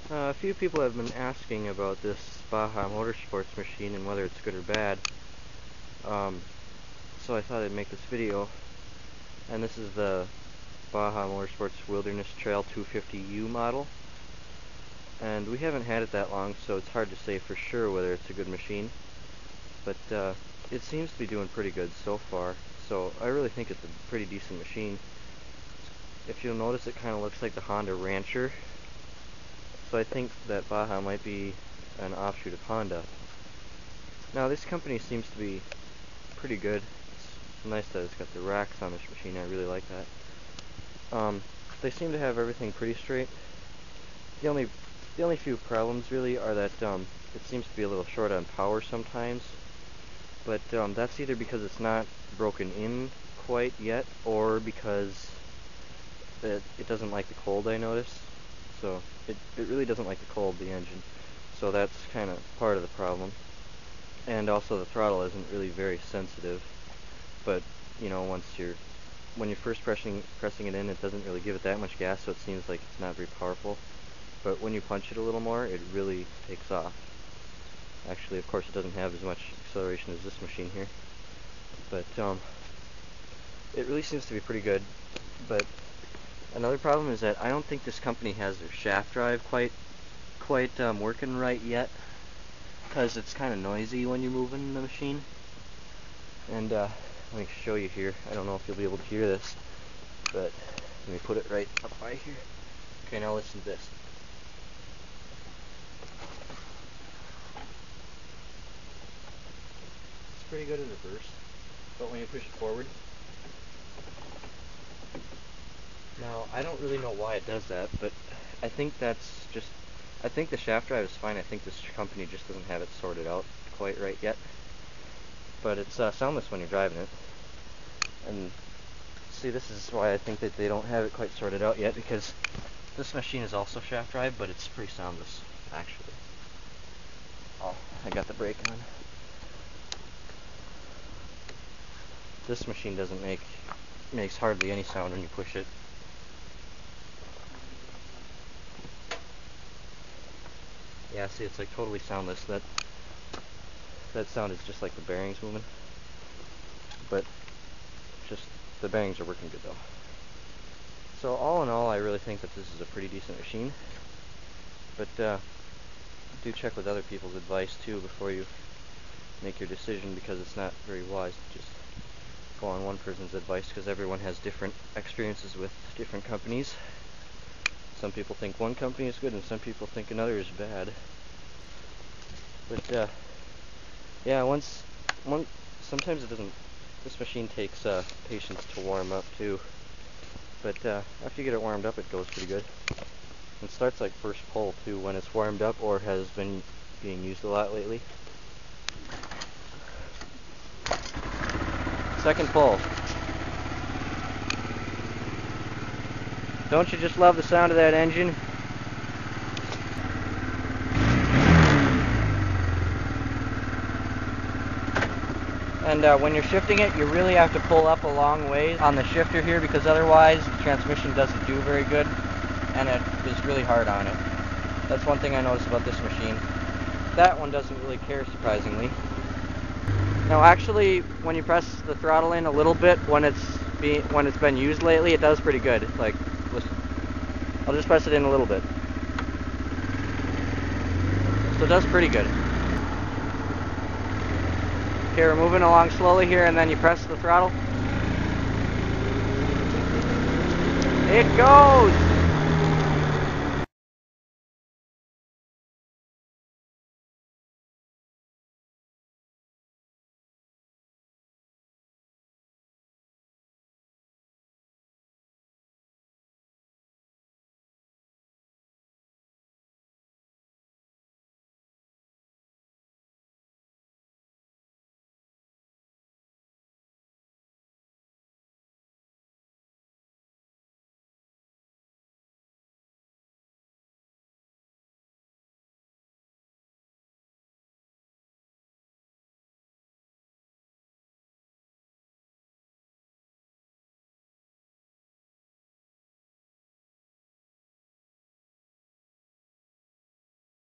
A few people have been asking about this Baja Motorsports machine and whether it's good or bad. So I thought I'd make this video. And this is the Baja Motorsports Wilderness Trail 250U model. And we haven't had it that long, so it's hard to say for sure whether it's a good machine. But it seems to be doing pretty good so far. So I really think it's a pretty decent machine. If you'll notice, it kind of looks like the Honda Rancher. So I think that Baja might be an offshoot of Honda. Now this company seems to be pretty good. It's nice that it's got the racks on this machine. I really like that. They seem to have everything pretty straight. The only few problems really are that it seems to be a little short on power sometimes. But that's either because it's not broken in quite yet, or because it doesn't like the cold, I notice. So it really doesn't like the cold, the engine. So that's kind of part of the problem. And also the throttle isn't really very sensitive. But you know, when you're first pressing it in, it doesn't really give it that much gas, so it seems like it's not very powerful. But when you punch it a little more, it really takes off. Actually, of course, it doesn't have as much acceleration as this machine here. But it really seems to be pretty good. But another problem is that I don't think this company has their shaft drive quite working right yet, because it's kind of noisy when you're moving the machine. And let me show you here. I don't know if you'll be able to hear this, but let me put it right up by here. Okay, now listen to this. It's pretty good in reverse, but when you push it forward, now I don't really know why it does that, but I think I think the shaft drive is fine. I think this company just doesn't have it sorted out quite right yet. But it's soundless when you're driving it. And see, this is why I think that they don't have it quite sorted out yet, because this machine is also shaft drive, but it's pretty soundless, actually. Oh, I got the brake on. This machine makes hardly any sound when you push it. Yeah, see, it's like totally soundless. That sound is just like the bearings moving. But just the bearings are working good though. So all in all, I really think that this is a pretty decent machine. But do check with other people's advice too before you make your decision, because it's not very wise to just go on one person's advice, because everyone has different experiences with different companies. Some people think one company is good and some people think another is bad. But yeah, sometimes it doesn't. This machine takes patience to warm up too. But after you get it warmed up, it goes pretty good. It starts like first pull too when it's warmed up, or has been being used a lot lately. Second pull. Don't you just love the sound of that engine? And when you're shifting it, you really have to pull up a long ways on the shifter here, because otherwise the transmission doesn't do very good, and it is really hard on it. That's one thing I noticed about this machine. That one doesn't really care, surprisingly. Now actually, when you press the throttle in a little bit when it's been used lately, it does pretty good. Like, listen. I'll just press it in a little bit. So it does pretty good. Okay, we're moving along slowly here, and then you press the throttle. It goes!